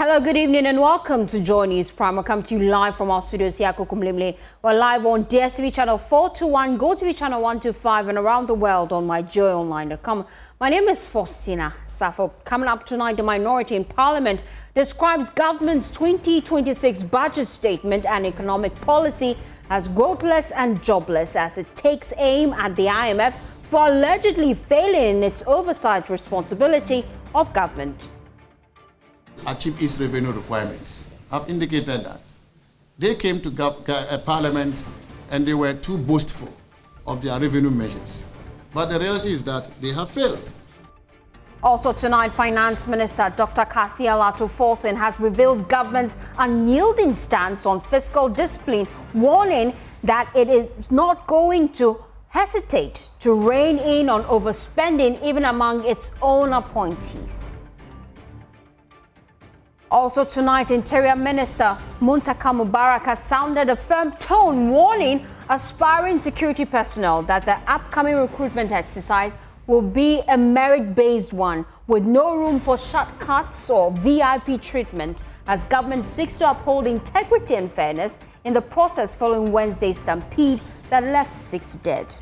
Hello, good evening and welcome to Joy News Prime. We come to you live from our studios here at Kokumlimle. We're live on DSTV channel 421, GoTV channel 125 and around the world on myjoyonline.com. My name is Faustina Safo. Coming up tonight, the minority in Parliament describes government's 2026 budget statement and economic policy as growthless and jobless as it takes aim at the IMF for allegedly failing in its oversight responsibility of government. Achieve its revenue requirements. I've indicated that. They came to Parliament and they were too boastful of their revenue measures. But the reality is that they have failed. Also tonight, Finance Minister Dr. Kasia Latu-Forson has revealed government's unyielding stance on fiscal discipline, warning that it is not going to hesitate to rein in on overspending even among its own appointees. Also tonight, Interior Minister Muntaka Mubarak has sounded a firm tone warning aspiring security personnel that the upcoming recruitment exercise will be a merit-based one with no room for shortcuts or VIP treatment as government seeks to uphold integrity and fairness in the process following Wednesday's stampede that left 6 dead.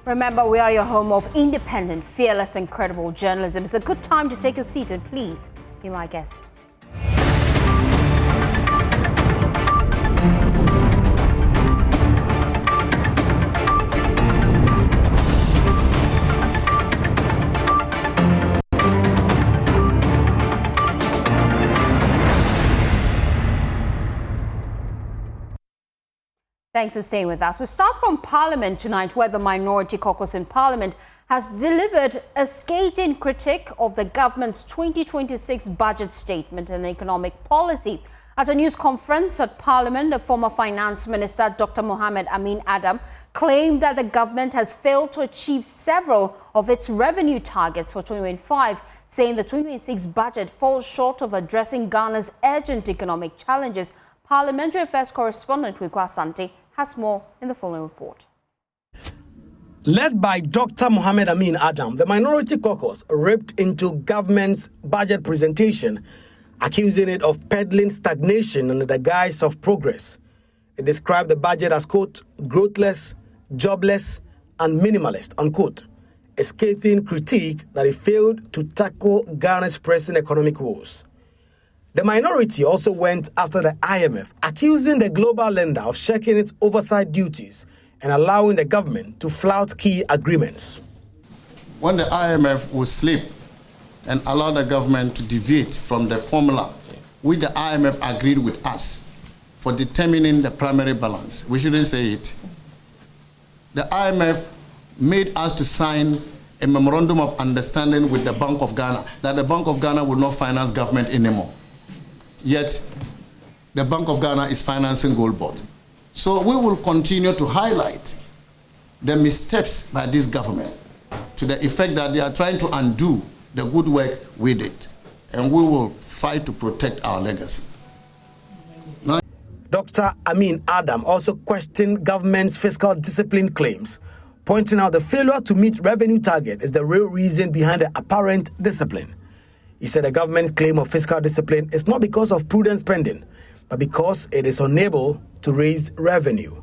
Remember, we are your home of independent, fearless, and credible journalism. It's a good time to take a seat and please be my guest. Thanks for staying with us. We start from Parliament tonight, where the minority caucus in Parliament has delivered a scathing critique of the government's 2026 budget statement and economic policy. At a news conference at Parliament, the former Finance Minister, Dr. Mohamed Amin Adam, claimed that the government has failed to achieve several of its revenue targets for 2025, saying the 2026 budget falls short of addressing Ghana's urgent economic challenges. Parliamentary Affairs correspondent Wikwa Asante has more in the following report. Led by Dr. Mohamed Amin Adam, the minority caucus ripped into government's budget presentation, accusing it of peddling stagnation under the guise of progress. It described the budget as, quote, growthless, jobless, and minimalist, unquote, a scathing critique that it failed to tackle Ghana's pressing economic woes. The minority also went after the IMF, accusing the global lender of shirking its oversight duties and allowing the government to flout key agreements. When the IMF will slip and allow the government to deviate from the formula which the IMF agreed with us for determining the primary balance, we shouldn't say it. The IMF made us to sign a memorandum of understanding with the Bank of Ghana that the Bank of Ghana will not finance government anymore. Yet, the Bank of Ghana is financing Gold Board. So we will continue to highlight the missteps by this government to the effect that they are trying to undo the good work we did. And we will fight to protect our legacy. Now, Dr. Amin Adam also questioned government's fiscal discipline claims, pointing out the failure to meet revenue target is the real reason behind the apparent discipline. He said the government's claim of fiscal discipline is not because of prudent spending, but because it is unable to raise revenue.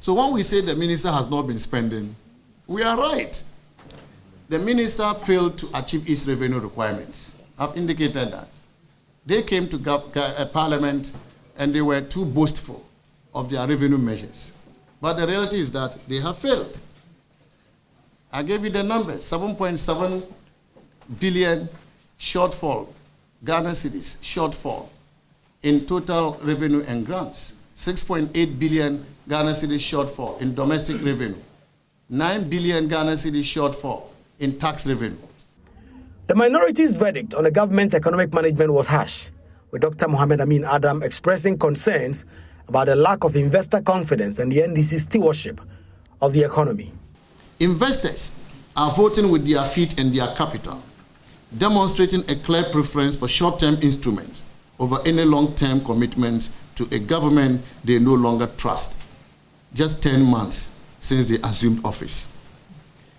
So when we say the minister has not been spending, we are right. The minister failed to achieve its revenue requirements. I've indicated that. They came to Parliament and they were too boastful of their revenue measures. But the reality is that they have failed. I gave you the numbers, 7.7 billion shortfall, Ghana cedis shortfall in total revenue and grants. 6.8 billion Ghana cedis shortfall in domestic revenue. 9 billion Ghana cedis shortfall in tax revenue. The minority's verdict on the government's economic management was harsh, with Dr. Mohamed Amin Adam expressing concerns about the lack of investor confidence and the NDC's stewardship of the economy. Investors are voting with their feet and their capital, demonstrating a clear preference for short-term instruments over any long-term commitments to a government they no longer trust, just 10 months since they assumed office.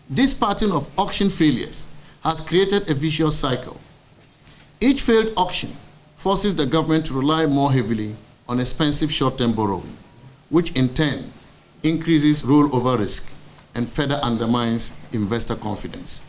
This pattern of auction failures has created a vicious cycle. Each failed auction forces the government to rely more heavily on expensive short-term borrowing, which in turn increases rollover risk and further undermines investor confidence.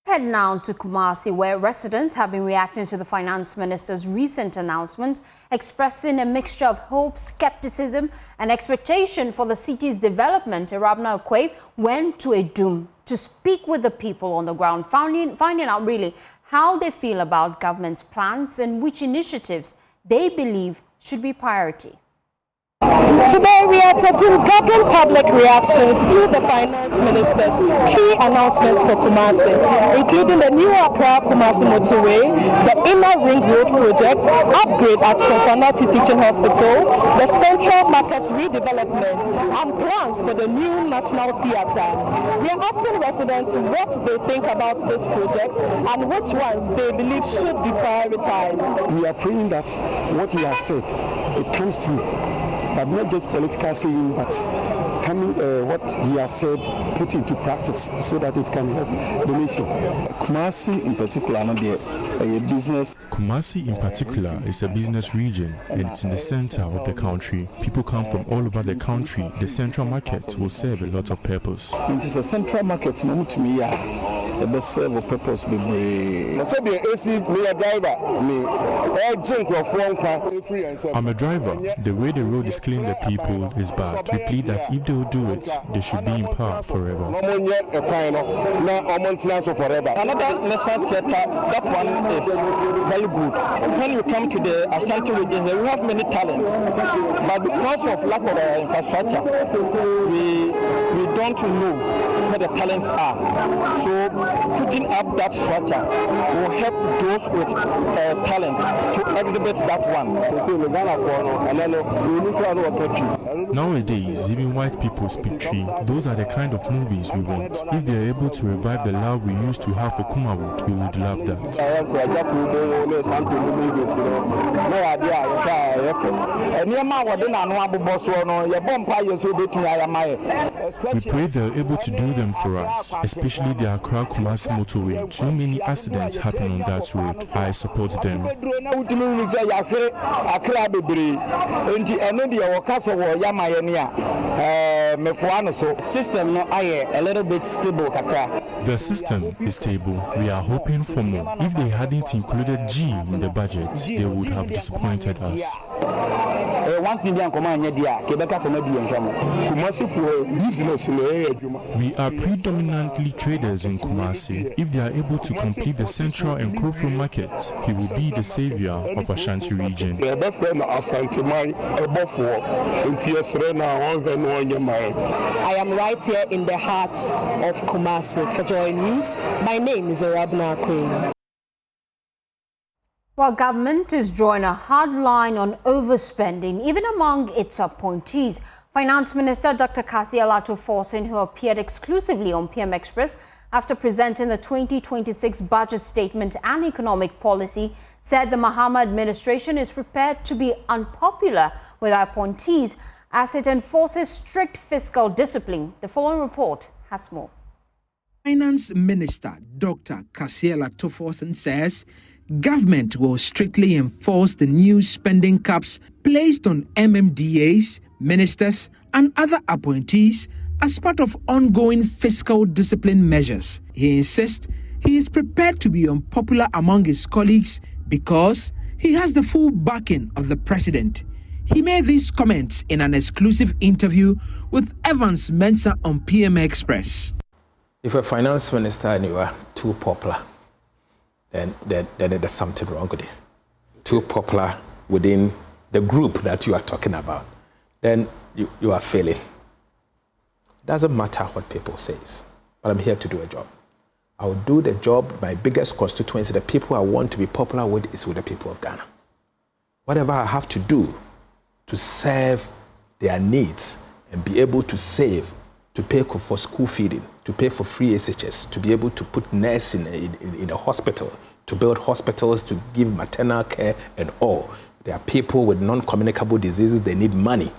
Head now to Kumasi, where residents have been reacting to the finance minister's recent announcement, expressing a mixture of hope, skepticism, and expectation for the city's development. Rabna Okwe went to Edum to speak with the people on the ground, finding out really how they feel about government's plans and which initiatives they believe should be priority. Today we are taking public reactions to the finance minister's key announcements for Kumasi, including the new Accra-Kumasi motorway, the inner ring road project, upgrade at Konfanati Teaching Hospital, the central market redevelopment, and plans for the new National Theatre. We are asking residents what they think about this project and which ones they believe should be prioritized. We are praying that what he has said, it comes true. But not just political saying, but coming what he has said put into practice so that it can help the nation. Kumasi in particular, Kumasi in particular is a business region, and it's in the center of the country. People come from all over the country. The central market will serve a lot of purpose. It is a central market to me. The serve a purpose. I'm a driver. The way the road is killing the people is bad. We plead that if they will do it, they should be in power forever. Another national theatre, that one is very good. When you come to the Ashanti region, we have many talents, but because of lack of infrastructure, we don't know where the talents are. So putting up that structure will help those with talent to exhibit that one. Nowadays, even white people speak tree. Those are the kind of movies we want. If they are able to revive the love we used to have for Kumawood, we would love that. We pray they are able to do them for us, especially the Accra-Kumasi motorway. Too many accidents happen on that road. I support them. System a little bit stable. The system is stable. We are hoping for more. If they hadn't included G in the budget, they would have disappointed us. We are predominantly traders in Kumasi. If they are able to complete the central and Krofro market, he will be the savior of Ashanti region. I am right here in the heart of Kumasi. For Joy News, my name is Rabna Okwe. While government is drawing a hard line on overspending, even among its appointees, Finance Minister Dr. Kasi Alato-Forson, who appeared exclusively on PM Express after presenting the 2026 budget statement and economic policy, said the Mahama administration is prepared to be unpopular with appointees as it enforces strict fiscal discipline. The following report has more. Finance Minister Dr. Kasi Alato-Forson says government will strictly enforce the new spending caps placed on MMDAs, ministers, and other appointees as part of ongoing fiscal discipline measures. He insists he is prepared to be unpopular among his colleagues because he has the full backing of the president. He made these comments in an exclusive interview with Evans Mensah on PM Express. If a finance minister and you are too popular, then there's something wrong with it. Too popular within the group that you are talking about, then you are failing. Doesn't matter what people say, but I'm here to do a job. I will do the job. My biggest constituency, the people I want to be popular with, is with the people of Ghana. Whatever I have to do to serve their needs and be able to save, to pay for school feeding, to pay for free SHS, to be able to put nurses in a hospital, to build hospitals, to give maternal care and all. There are people with non-communicable diseases, they need money.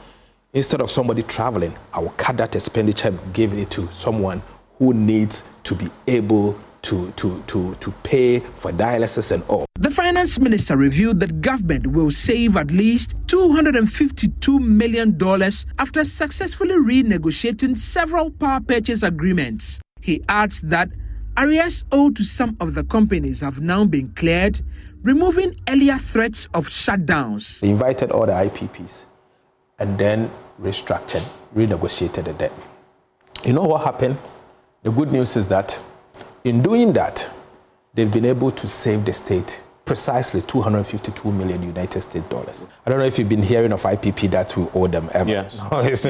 Instead of somebody traveling, I will cut that expenditure and give it to someone who needs to be able to pay for dialysis and all. The finance minister revealed that government will save at least $252 million after successfully renegotiating several power purchase agreements. He adds that arrears owed to some of the companies have now been cleared, removing earlier threats of shutdowns. They invited all the IPPs and then renegotiated the debt. You know what happened? The good news is that in doing that, they've been able to save the state precisely $252 million United States dollars. I don't know if you've been hearing of IPP that we owe them ever. Yes.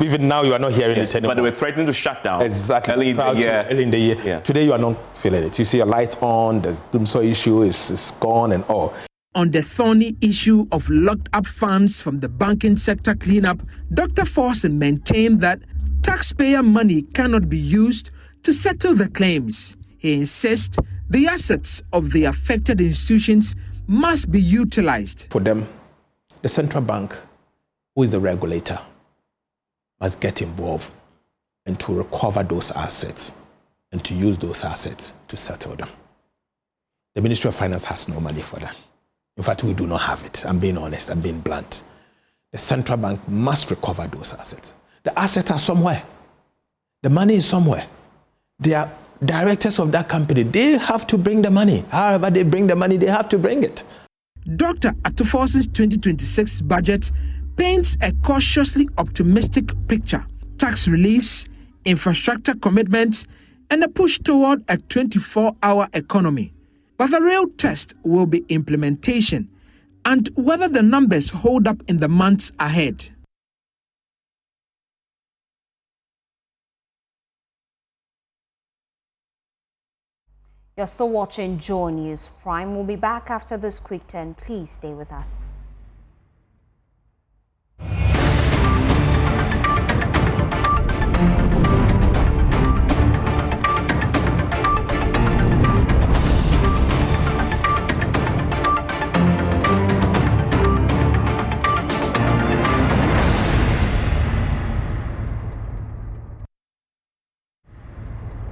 Even now you are not hearing it anymore. But they were threatening to shut down. Exactly. Early in the year. Yeah. Today you are not feeling it. You see a light on, the Dumso issue is gone and all. On the thorny issue of locked up funds from the banking sector cleanup, Dr. Forson maintained that taxpayer money cannot be used to settle the claims. He insists the assets of the affected institutions must be utilized. For them, the central bank, who is the regulator, must get involved and to recover those assets and to use those assets to settle them. The Ministry of Finance has no money for that. In fact, we do not have it. I'm being honest, I'm being blunt. The central bank must recover those assets. The assets are somewhere. The money is somewhere. They are directors of that company. They have to bring the money. However they bring the money, they have to bring it. Dr. Atufosin's 2026 budget paints a cautiously optimistic picture. Tax reliefs, infrastructure commitments, and a push toward a 24-hour economy. But the real test will be implementation and whether the numbers hold up in the months ahead. You're still watching Joy News Prime. We'll be back after this quick turn. Please stay with us.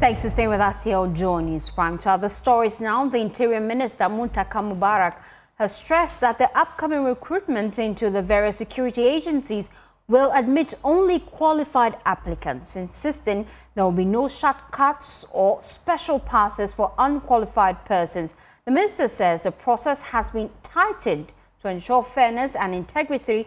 Thanks for staying with us here on Joy News Prime. To other stories now, the Interior Minister Muntaka Mubarak has stressed that the upcoming recruitment into the various security agencies will admit only qualified applicants, insisting there will be no shortcuts or special passes for unqualified persons. The minister says the process has been tightened to ensure fairness and integrity,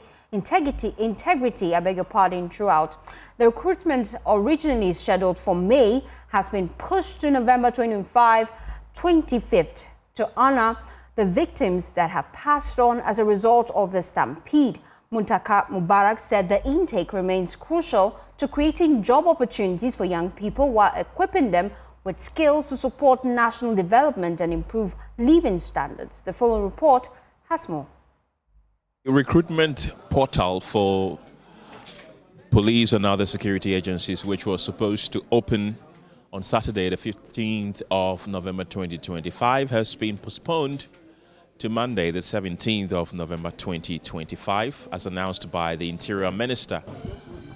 throughout. The recruitment, originally scheduled for May, has been pushed to November 25th to honor the victims that have passed on as a result of the stampede. Muntaka Mubarak said the intake remains crucial to creating job opportunities for young people while equipping them with skills to support national development and improve living standards. The following report has more. A recruitment portal for police and other security agencies, which was supposed to open on Saturday, the 15th of November 2025, has been postponed to Monday, the 17th of November 2025, as announced by the Interior Minister.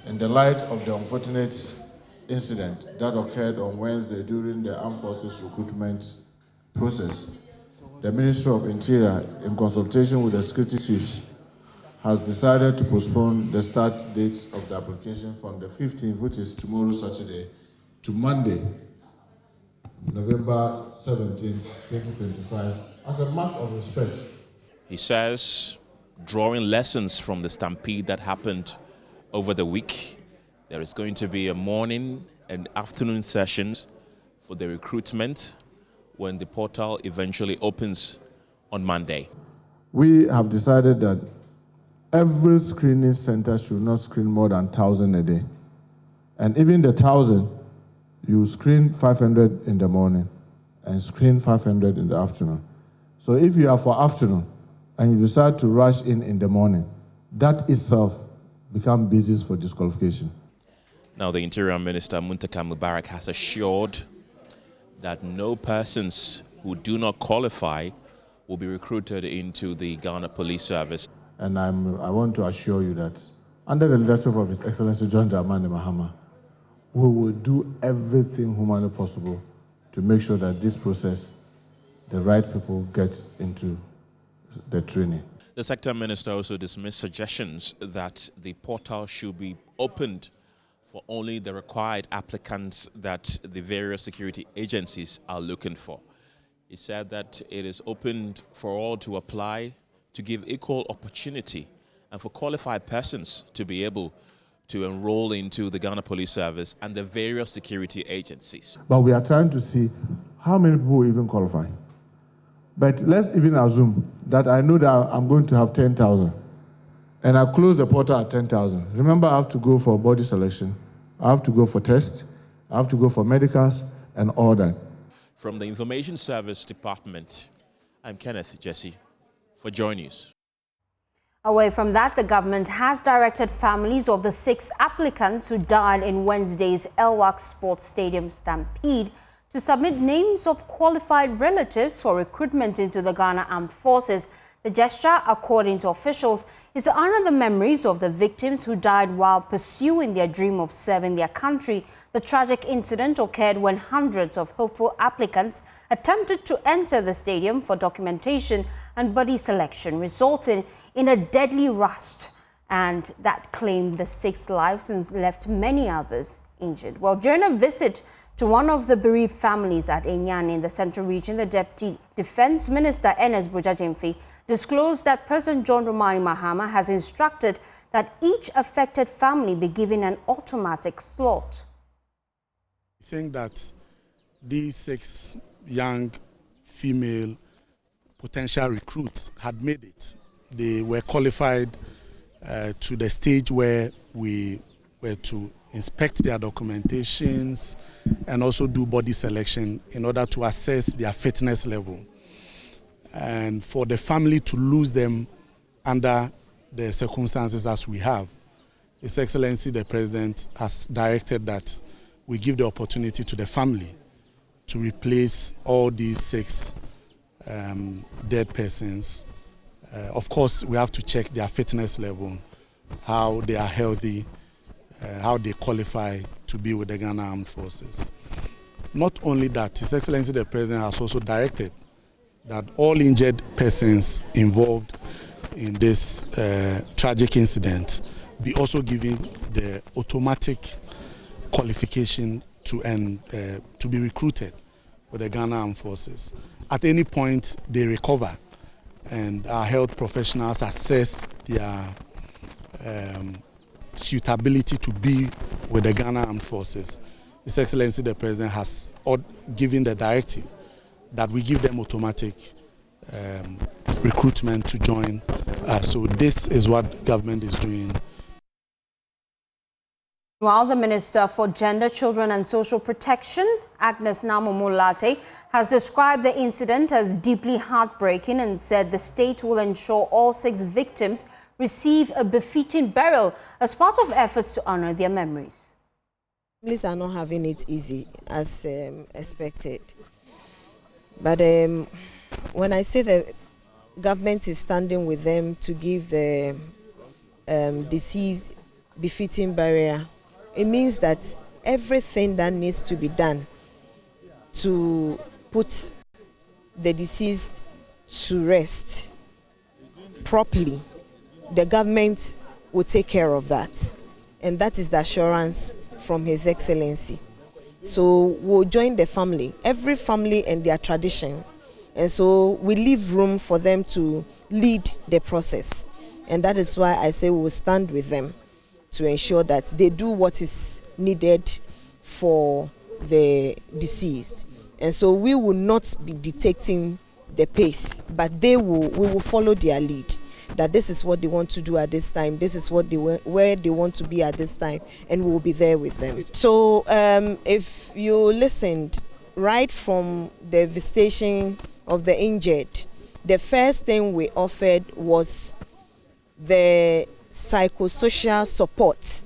In the light of the unfortunate incident that occurred on Wednesday during the Armed Forces recruitment process, the Ministry of Interior, in consultation with the security chiefs, has decided to postpone the start date of the application from the 15th, which is tomorrow, Saturday, to Monday, November 17, 2025, as a mark of respect. He says, drawing lessons from the stampede that happened over the week, there is going to be a morning and afternoon sessions for the recruitment when the portal eventually opens on Monday. We have decided that every screening center should not screen more than 1,000 a day. And even the 1,000, you screen 500 in the morning and screen 500 in the afternoon. So if you are for afternoon and you decide to rush in the morning, that itself becomes basis for disqualification. Now, the Interior Minister Muntaka Mubarak has assured that no persons who do not qualify will be recruited into the Ghana Police Service. And I want to assure you that under the leadership of His Excellency John Dramani Mahama, we will do everything humanly possible to make sure that this process, the right people get into the training. The sector minister also dismissed suggestions that the portal should be opened for only the required applicants that the various security agencies are looking for. He said that it is opened for all to apply to give equal opportunity and for qualified persons to be able to enroll into the Ghana Police Service and the various security agencies. But we are trying to see how many people even qualify. But let's even assume that I know that I'm going to have 10,000 and I close the portal at 10,000. Remember, I have to go for body selection, I have to go for tests, I have to go for medicals and all that. From the Information Service Department, I'm Kenneth Jesse for Joy News. Away from that, the government has directed families of the 6 applicants who died in Wednesday's Elwak Sports Stadium Stampede to submit names of qualified relatives for recruitment into the Ghana Armed Forces. The gesture, according to officials, is to honor the memories of the victims who died while pursuing their dream of serving their country. The tragic incident occurred when hundreds of hopeful applicants attempted to enter the stadium for documentation and body selection, resulting in a deadly rush, and that claimed the 6 lives and left many others injured. Well, during a visit to one of the bereaved families at Enyan in the Central Region, the Deputy Defense Minister, Ernest Bojajimfi, disclosed that President John Dramani Mahama has instructed that each affected family be given an automatic slot. I think that these 6 young female potential recruits had made it. They were qualified to the stage where we were to inspect their documentations and also do body selection in order to assess their fitness level. And for the family to lose them under the circumstances as we have, His Excellency the President has directed that we give the opportunity to the family to replace all these 6 dead persons. Of course, we have to check their fitness level, how they are healthy, how they qualify to be with the Ghana Armed Forces. Not only that, His Excellency the President has also directed that all injured persons involved in this tragic incident be also given the automatic qualification to be recruited for the Ghana Armed Forces. At any point they recover and our health professionals assess their suitability to be with the Ghana Armed Forces, His Excellency the President has given the directive that we give them automatic recruitment to join. So this is what government is doing. While the Minister for Gender, Children and Social Protection, Agnes Namomolate, has described the incident as deeply heartbreaking and said the state will ensure all 6 victims receive a befitting burial as part of efforts to honor their memories. Families are not having it easy as expected. But when I say the government is standing with them to give the deceased befitting burial, it means that everything that needs to be done to put the deceased to rest properly, the government will take care of that. And that is the assurance from His Excellency. So we'll join the family, every family and their tradition. And so we leave room for them to lead the process. And that is why I say we will stand with them to ensure that they do what is needed for the deceased. And so we will not be dictating the pace, but we will follow their lead. That this is what they want to do at this time, this is what where they want to be at this time, and we will be there with them. So if you listened right from the visitation of the injured, the first thing we offered was the psychosocial support,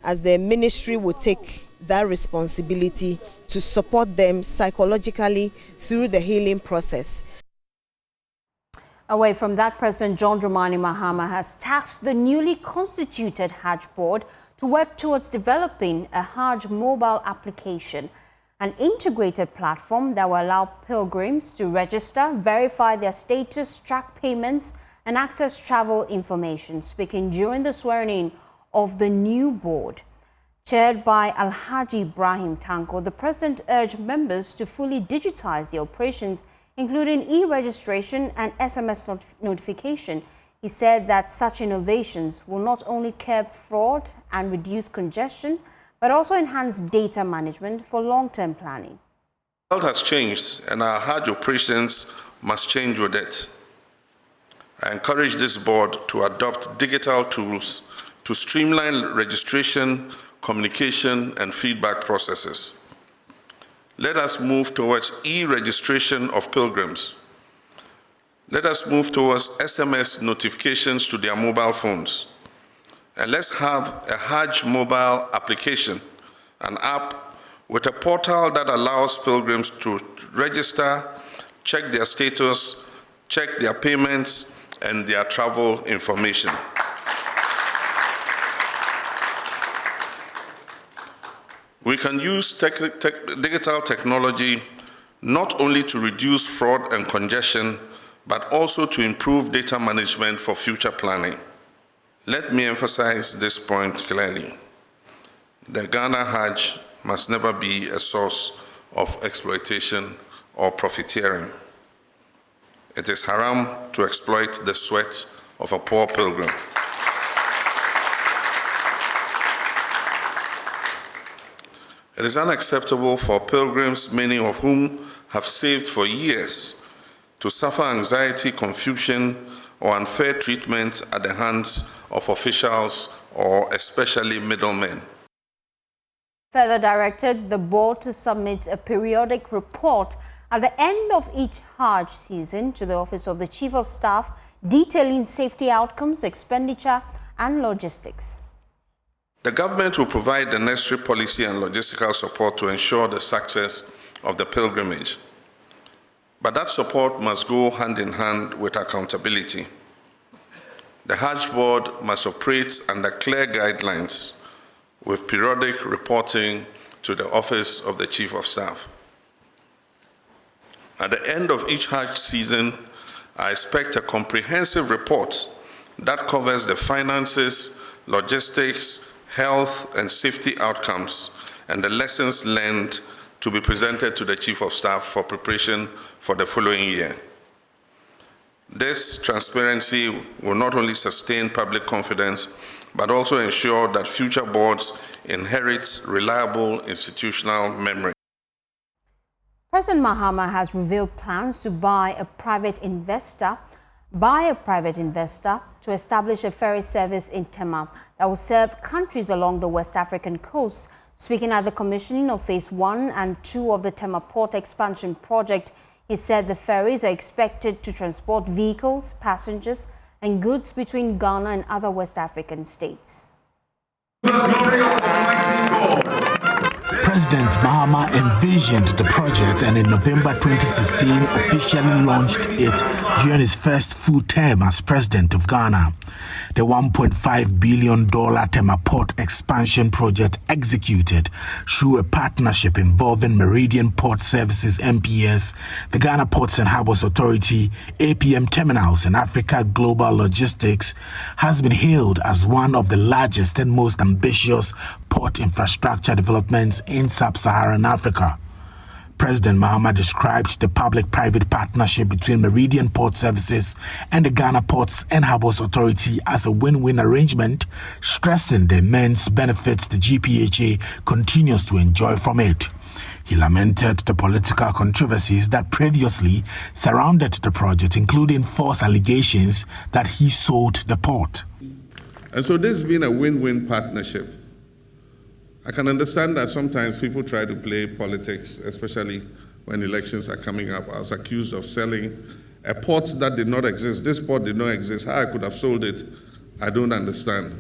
as the ministry will take that responsibility to support them psychologically through the healing process. Away from that, President John Dramani Mahama has tasked the newly constituted Hajj Board to work towards developing a Hajj mobile application. an integrated platform that will allow pilgrims to register, verify their status, track payments, and access travel information. Speaking during the swearing-in of the new board, chaired by Alhaji Ibrahim Tanko, the president urged members to fully digitize the operations, including e-registration and SMS notification. He said that such innovations will not only curb fraud and reduce congestion, but also enhance data management for long-term planning. The world has changed, and our Hajj operations must change with it. I encourage this board to adopt digital tools to streamline registration, communication, and feedback processes. Let us move towards e-registration of pilgrims. Let us move towards SMS notifications to their mobile phones. And let's have a Hajj mobile application, an app with a portal that allows pilgrims to register, check their status, check their payments, and their travel information. We can use digital technology not only to reduce fraud and congestion, but also to improve data management for future planning. Let me emphasize this point clearly. The Ghana Hajj must never be a source of exploitation or profiteering. It is haram to exploit the sweat of a poor pilgrim. It is unacceptable for pilgrims, many of whom have saved for years, to suffer anxiety, confusion, or unfair treatment at the hands of officials or especially middlemen. Further directed the board to submit a periodic report at the end of each Hajj season to the Office of the Chief of Staff, detailing safety outcomes, expenditure, and logistics. The government will provide the necessary policy and logistical support to ensure the success of the pilgrimage. But that support must go hand in hand with accountability. The Hajj Board must operate under clear guidelines with periodic reporting to the Office of the Chief of Staff. At the end of each Hajj season, I expect a comprehensive report that covers the finances, logistics, health and safety outcomes, and the lessons learned to be presented to the Chief of Staff for preparation for the following year. This transparency will not only sustain public confidence, but also ensure that future boards inherit reliable institutional memory. President Mahama has revealed plans to buy a private investor to establish a ferry service in Tema that will serve countries along the West African coast. Speaking at the commissioning of Phase 1 and 2 of the Tema Port Expansion Project, he said the ferries are expected to transport vehicles, passengers, and goods between Ghana and other West African states. President Mahama envisioned the project and in November 2016 officially launched it during his first full term as president of Ghana. The $1.5 billion Tema Port Expansion Project executed through a partnership involving Meridian Port Services MPS, the Ghana Ports and Harbours Authority, APM Terminals and Africa Global Logistics has been hailed as one of the largest and most ambitious port infrastructure developments in sub-Saharan Africa. President Mahama described the public-private partnership between Meridian Port Services and the Ghana Ports and Harbours Authority as a win-win arrangement, stressing the immense benefits the GPHA continues to enjoy from it. He lamented the political controversies that previously surrounded the project, including false allegations that he sold the port. And so this has been a win-win partnership. I can understand that sometimes people try to play politics, especially when elections are coming up. I was accused of selling a port that did not exist. This port did not exist. How I could have sold it, I don't understand.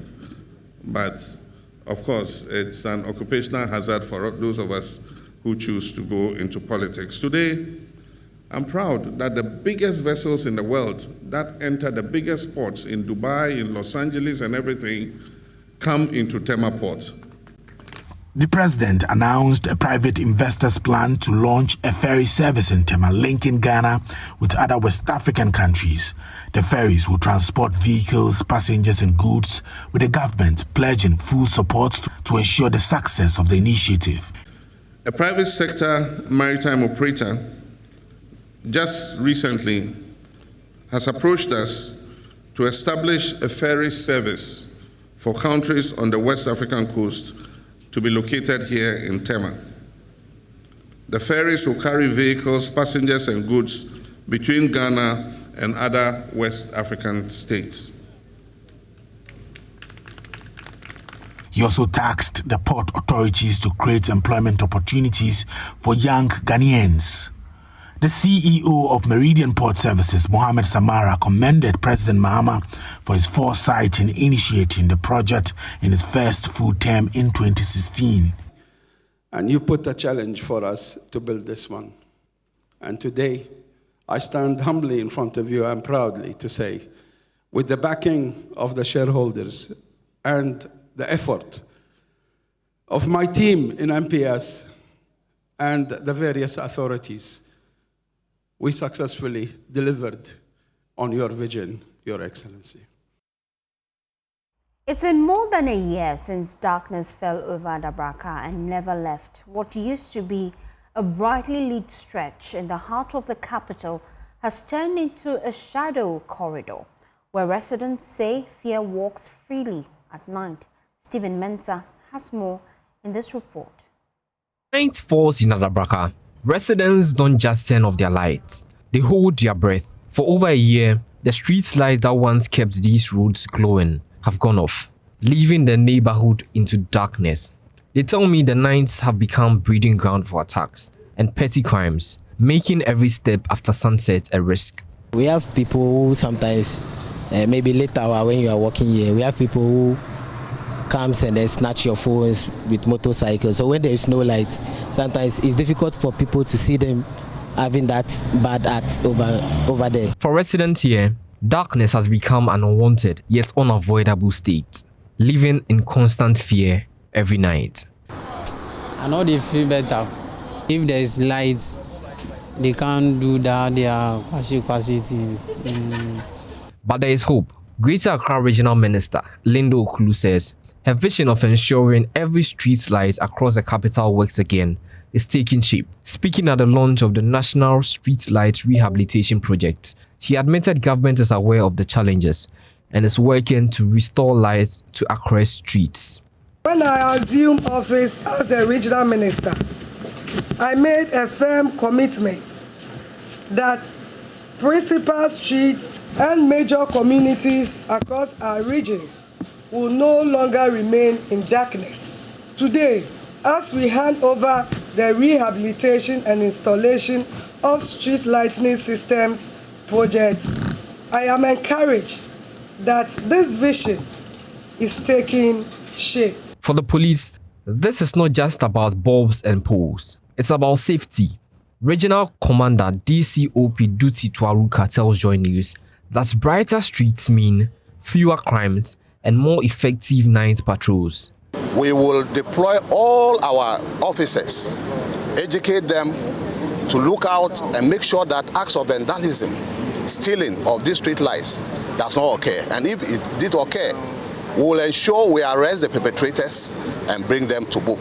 But of course, it's an occupational hazard for those of us who choose to go into politics. Today, I'm proud that the biggest vessels in the world that enter the biggest ports in Dubai, in Los Angeles and everything, come into Tema Port. The president announced a private investor's plan to launch a ferry service in Tema, linking Ghana with other West African countries. The ferries will transport vehicles, passengers and goods, with the government pledging full support to ensure the success of the initiative. A private sector maritime operator just recently has approached us to establish a ferry service for countries on the West African coast to be located here in Tema. The ferries will carry vehicles, passengers and goods between Ghana and other West African states. He also tasked the port authorities to create employment opportunities for young Ghanaians. The CEO of Meridian Port Services, Mohammed Samara, commended President Mahama for his foresight in initiating the project in its first full term in 2016. And you put a challenge for us to build this one. And today, I stand humbly in front of you and proudly to say, with the backing of the shareholders and the effort of my team in MPS and the various authorities, we successfully delivered on your vision, Your Excellency. It's been more than a year since darkness fell over Adabraka and never left. What used to be a brightly lit stretch in the heart of the capital has turned into a shadow corridor where residents say fear walks freely at night. Stephen Mensah has more in this report. Night falls in Adabraka. Residents don't just turn off their lights, they hold their breath. For over a year, the street lights that once kept these roads glowing have gone off, leaving the neighborhood into darkness. They tell me the nights have become breeding ground for attacks and petty crimes, making every step after sunset a risk. We have people who sometimes, maybe late hour when you are walking here, we have people who comes and then snatch your phones with motorcycles. So when there is no lights, sometimes it's difficult for people to see them having that bad act over there. For residents here, darkness has become an unwanted yet unavoidable state, living in constant fear every night. I know they feel better. If there is lights, they can't do that, they are quasi things. But there is hope. Greater Accra Regional Minister Lindo Okulu says her vision of ensuring every street light across the capital works again is taking shape. Speaking at the launch of the National Street Light Rehabilitation Project, she admitted government is aware of the challenges and is working to restore lights to Accra's streets. When I assumed office as a regional minister, I made a firm commitment that principal streets and major communities across our region will no longer remain in darkness. Today, as we hand over the rehabilitation and installation of street lighting systems project, I am encouraged that this vision is taking shape. For the police, this is not just about bulbs and poles. It's about safety. Regional Commander DCOP Duty Tuaruka tells Joy News that brighter streets mean fewer crimes and more effective night patrols. We will deploy all our officers, educate them to look out and make sure that acts of vandalism, stealing of these street lights does not occur. And if it did occur, we will ensure we arrest the perpetrators and bring them to book.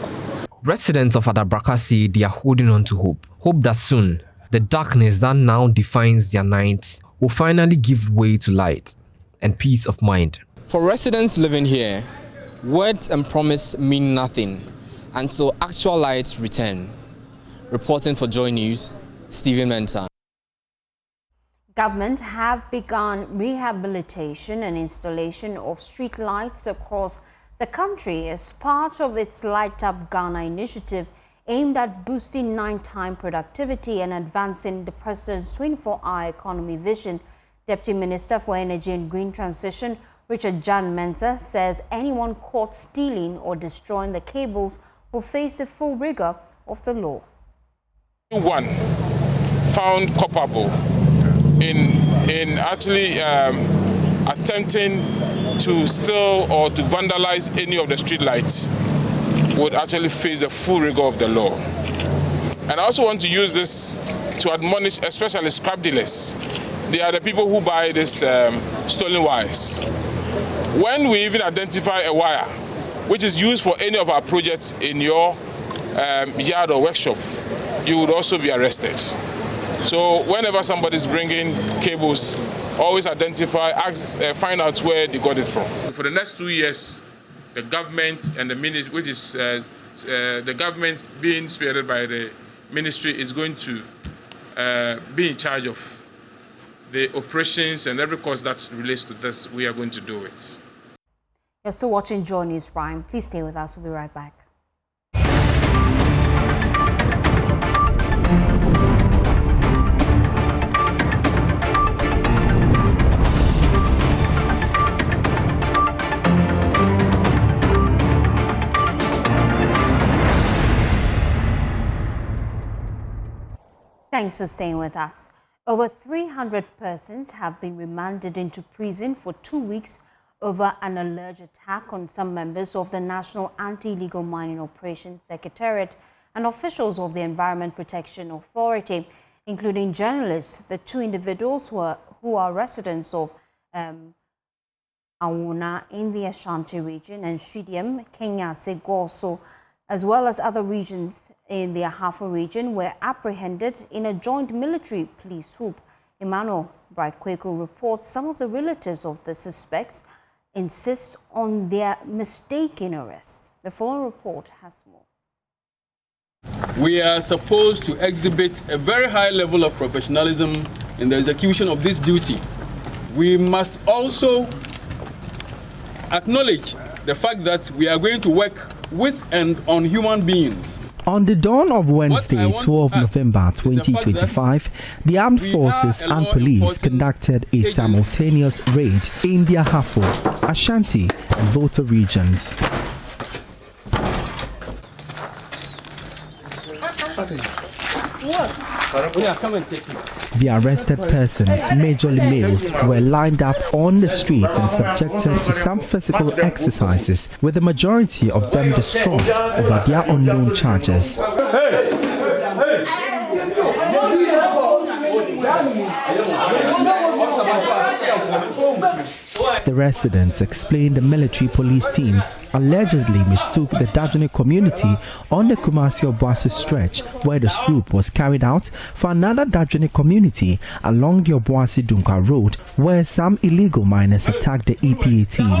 Residents of Adabraka say they are holding on to hope. Hope that soon, the darkness that now defines their nights will finally give way to light and peace of mind. For residents living here, words and promise mean nothing until actual lights return. Reporting for Joy News, Stephen Mensah. Government have begun rehabilitation and installation of street lights across the country as part of its Light Up Ghana initiative aimed at boosting nighttime productivity and advancing the President's 24-hour economy vision. Deputy Minister for Energy and Green Transition, Richard Jan Mensah, says anyone caught stealing or destroying the cables will face the full rigor of the law. One found culpable in actually attempting to steal or to vandalize any of the street lights would actually face the full rigor of the law. And I also want to use this to admonish especially scrap dealers. They are the people who buy these stolen wires. When we even identify a wire which is used for any of our projects in your yard or workshop, you would also be arrested. So whenever somebody is bringing cables, always identify, find out where they got it from. For the next 2 years, the government and the ministry, which is the government being spearheaded by the ministry, is going to be in charge of the operations and every cost that relates to this. We are going to do it. You're still watching Joy News Prime. Please stay with us. We'll be right back. Thanks for staying with us. Over 300 persons have been remanded into prison for 2 weeks over an alleged attack on some members of the National Anti-Illegal Mining Operations Secretariat and officials of the Environment Protection Authority, including journalists. The 2 individuals who are residents of Awuna in the Ashanti region and Shidiam, Kenya, Segoso, as well as other regions in the Ahafo region, were apprehended in a joint military police swoop. Emmanuel Bright-Kweku reports some of the relatives of the suspects insist on their mistaken arrests. The following report has more. We are supposed to exhibit a very high level of professionalism in the execution of this duty. We must also acknowledge the fact that we are going to work with and on human beings. On the dawn of Wednesday, 12 November 2025, the armed forces and police conducted a simultaneous raid in the Ahafo, Ashanti and Volta regions. The arrested persons, majorly males, were lined up on the streets and subjected to some physical exercises, with the majority of them distraught over their unknown charges. The residents explained the military police team allegedly mistook the Dajone community on the Kumasi-Obuasi stretch where the swoop was carried out for another Dajone community along the Obuasi-Dunka road where some illegal miners attacked the EPA team.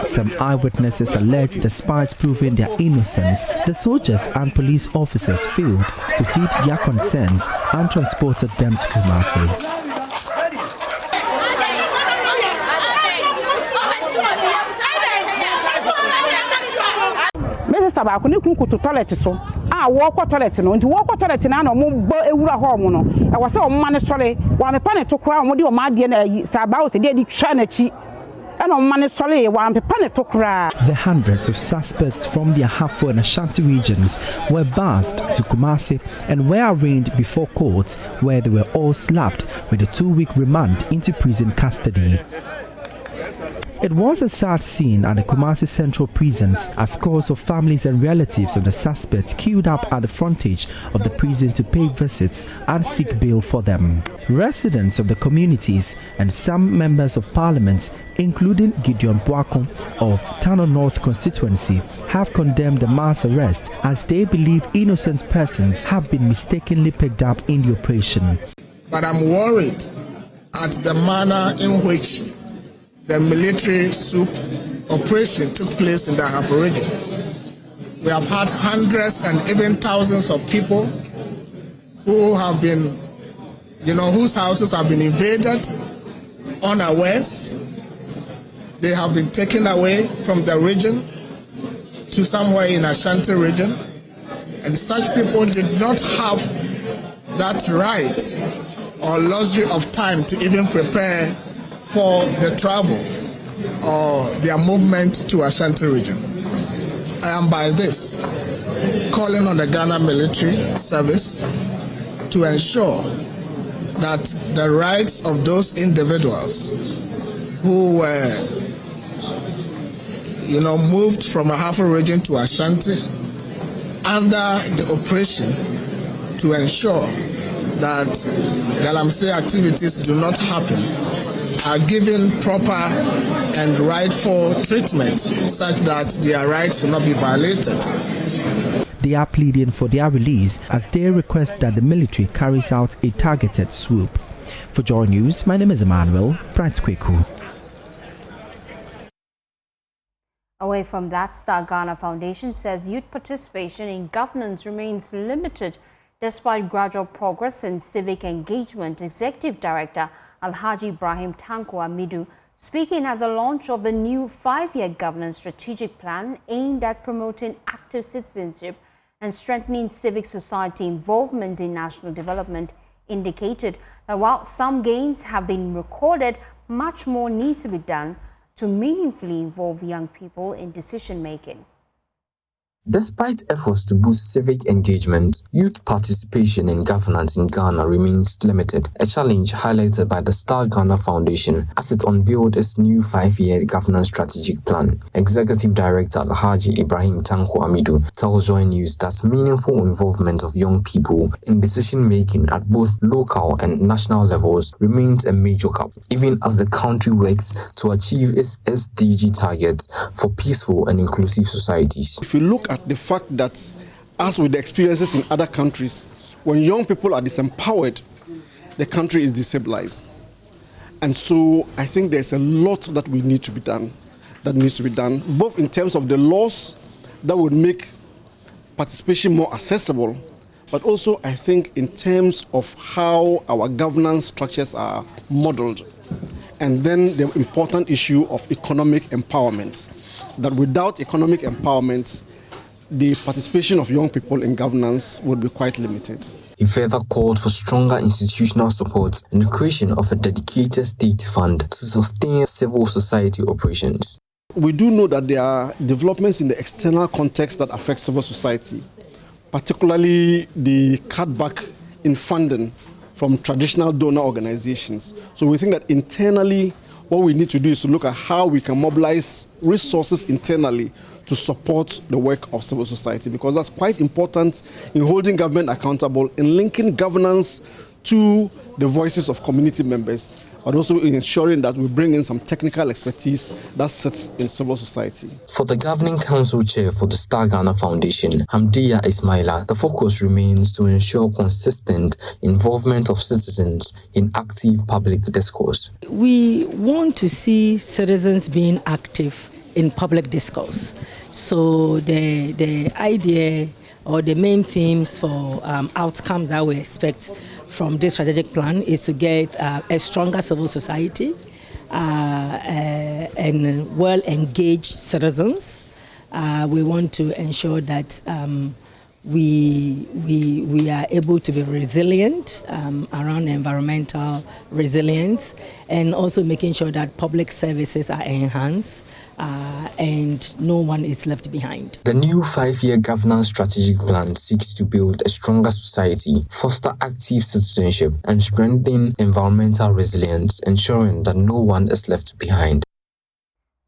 Some eyewitnesses alleged despite proving their innocence, the soldiers and police officers failed to heed their concerns and transported them to Kumasi. Tabako ni kunkutu toilet so walk toilet no nti walk toilet na na mo bo ewura ho mo no e wo se o ma ne sole wa me pa ne to kora mo de o ma de na saba o se de twa na chi e no ma ne sole wa me pa ne to kora. The hundreds of suspects from the Ahafo and Ashanti regions were bussed to Kumasi and were arraigned before court, where they were all slapped with a 2-week remand into prison custody. It was a sad scene at the Kumasi Central prisons as scores of families and relatives of the suspects queued up at the frontage of the prison to pay visits and seek bail for them. Residents of the communities and some members of parliament, including Gideon Boakon of Tano North constituency, have condemned the mass arrest as they believe innocent persons have been mistakenly picked up in the operation. But I'm worried at the manner in which the military swoop operation took place in the Ahafo region. We have had hundreds and even thousands of people who have been, whose houses have been invaded unawares. They have been taken away from the region to somewhere in Ashanti region, and such people did not have that right or luxury of time to even prepare for the travel or their movement to Ashanti region. I am by this calling on the Ghana Military Service to ensure that the rights of those individuals who were moved from Ahafo region to Ashanti under the operation to ensure that galamsey activities do not happen, are given proper and rightful treatment such that their rights will not be violated. They are pleading for their release as they request that the military carries out a targeted swoop. For Joy News, my name is Emmanuel Bright-Kweku. Away from that, Star Ghana Foundation says youth participation in governance remains limited despite gradual progress in civic engagement. Executive Director Alhaji Ibrahim Tanko Amidu speaking at the launch of the new 5-year governance strategic plan aimed at promoting active citizenship and strengthening civic society involvement in national development, indicated that while some gains have been recorded, much more needs to be done to meaningfully involve young people in decision-making. Despite efforts to boost civic engagement, youth participation in governance in Ghana remains limited, a challenge highlighted by the Star Ghana Foundation as it unveiled its new 5-year governance strategic plan. Executive Director Alhaji Ibrahim Tanko Amidu tells Joy News that meaningful involvement of young people in decision-making at both local and national levels remains a major gap, even as the country works to achieve its SDG targets for peaceful and inclusive societies. If you look at the fact that, as with the experiences in other countries, when young people are disempowered, the country is destabilized. And so I think there's a lot that needs to be done, both in terms of the laws that would make participation more accessible, but also I think in terms of how our governance structures are modeled. And then the important issue of economic empowerment, that without economic empowerment, the participation of young people in governance would be quite limited. He further called for stronger institutional support and the creation of a dedicated state fund to sustain civil society operations. We do know that there are developments in the external context that affect civil society, particularly the cutback in funding from traditional donor organizations. So we think that internally, what we need to do is to look at how we can mobilize resources internally to support the work of civil society, because that's quite important in holding government accountable, in linking governance to the voices of community members, but also in ensuring that we bring in some technical expertise that sits in civil society. For the Governing Council Chair for the Star Ghana Foundation, Hamdiya Ismaila, the focus remains to ensure consistent involvement of citizens in active public discourse. We want to see citizens being active in public discourse. So the idea or the main themes for outcomes that we expect from this strategic plan is to get a stronger civil society and well-engaged citizens. We want to ensure that we are able to be resilient around environmental resilience, and also making sure that public services are enhanced and no one is left behind. The new 5-year governance strategic plan seeks to build a stronger society, foster active citizenship, and strengthen environmental resilience, ensuring that no one is left behind.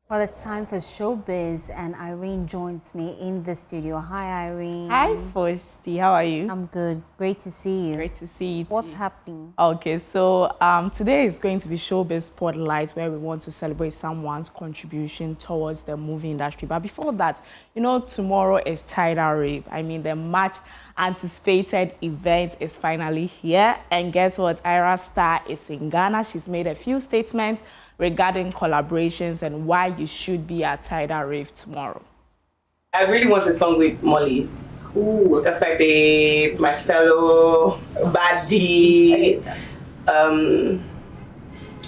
Well, it's time for Showbiz, and Irene joins me in the studio. Hi, Irene. Hi, Fosti. How are you? I'm good. Great to see you. Great to see you too. What's happening? Okay, so today is going to be Showbiz Spotlight, where we want to celebrate someone's contribution towards the movie industry. But before that, you know, tomorrow is Tidal Rave. I mean, the much anticipated event is finally here. And guess what? Ira Star is in Ghana. She's made a few statements regarding collaborations and why you should be at Tidal Rave tomorrow. I really want a song with Molly. Ooh, that's my babe, my fellow baddie.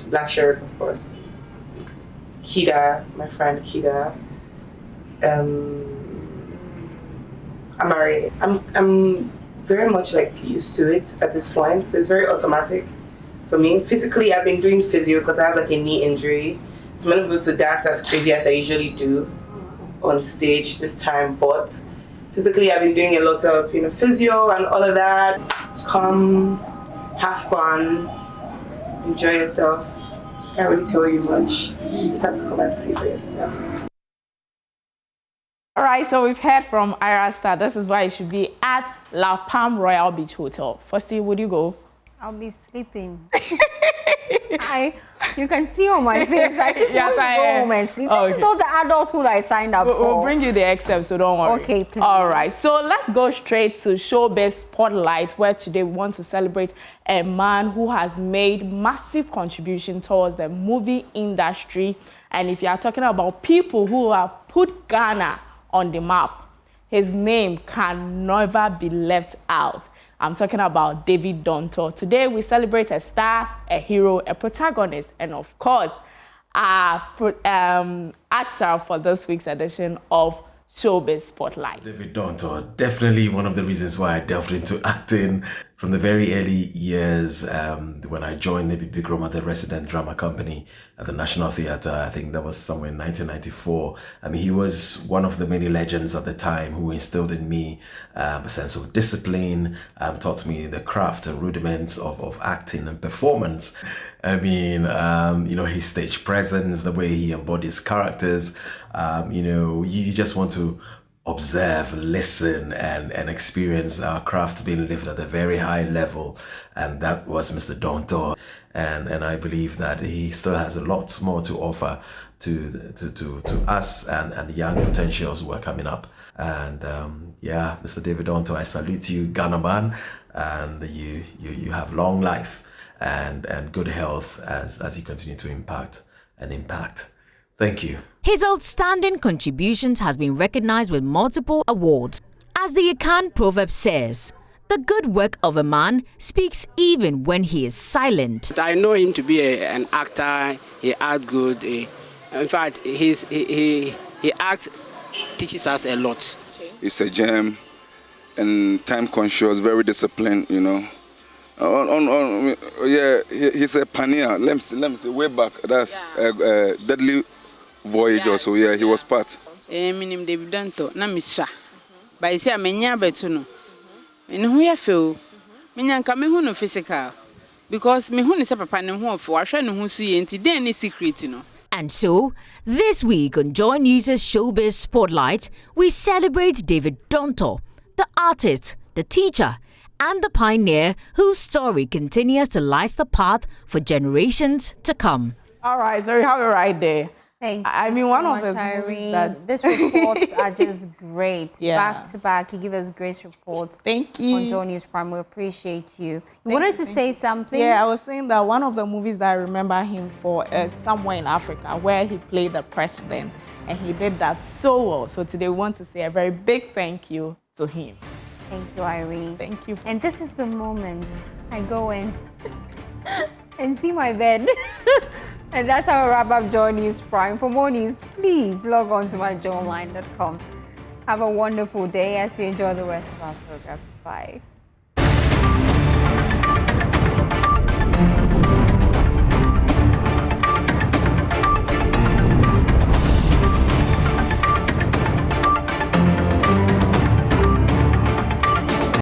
Black Sheriff, of course. Kida, my friend Kida. Amari. I'm very much like used to it at this point, so it's very automatic. For me, physically, I've been doing physio because I have like a knee injury. So I'm not able to dance as crazy as I usually do on stage this time. But physically, I've been doing a lot of physio and all of that. Come, have fun, enjoy yourself. Can't really tell you much. You just have to come and see for yourself. All right, so we've heard from Ira Star. This is why it should be at La Palm Royal Beach Hotel. Firstly, would you go? I'll be sleeping. You can see on my face. I just want to go home and sleep. This is not the adulthood I signed up for. We'll bring you the excerpt, so don't worry. Okay, please. All right, so let's go straight to Showbiz Spotlight, where today we want to celebrate a man who has made massive contribution towards the movie industry. And if you are talking about people who have put Ghana on the map, his name can never be left out. I'm talking about David Donto. Today we celebrate a star, a hero, a protagonist, and of course, our actor for this week's edition of Showbiz Spotlight. David Donto, definitely one of the reasons why I delved into acting from the very early years when I joined the Big Roma, the resident drama company at the National Theatre. I think that was somewhere in 1994. I mean, he was one of the many legends at the time who instilled in me a sense of discipline, taught me the craft and rudiments of acting and performance. I mean, you know, his stage presence, the way he embodies characters, you know, you just want to observe, listen, and experience our craft being lived at a very high level. And that was Mr. Donto. And I believe that he still has a lot more to offer to us and young potentials who are coming up. And yeah, Mr. David Donto, I salute you, Ghana man, and you have long life and good health as you continue to impact. Thank you. His outstanding contributions has been recognized with multiple awards. As the Akan proverb says, the good work of a man speaks even when he is silent. I know him to be an actor. He acts good. In fact, he acts, teaches us a lot. He's a gem and time conscious, very disciplined, you know. Yeah, he's a pioneer. Let me say way back. That's Deadly Voyage also. Yeah, he was part. My name David Donto. Na misha. But say amenya betu no. Me hu ya feel. Me nyanka me hu no physical. Because me hu ni se papa ne hu ofo. Ahwe ne hu su ye nti den ni secret no. And so, this week on Joy News' Showbiz Spotlight, we celebrate David Donto, the artist, the teacher, and the pioneer whose story continues to light the path for generations to come. All right, so we have it right there. Thank you. I mean, one so of his Irene. These reports are just great. Yeah. Back to back, you give us great reports. Thank you. On Joy News Prime, we appreciate you. You wanted to say something? Yeah, I was saying that one of the movies that I remember him for is Somewhere in Africa, where he played the president, and he did that so well. So today we want to say a very big thank you to him. Thank you, Irene. Thank you. And this is the moment I go in and see my bed. And that's how I wrap up Joy News Prime. For more news, please log on to myjoyonline.com. Have a wonderful day as you enjoy the rest of our programs. Bye.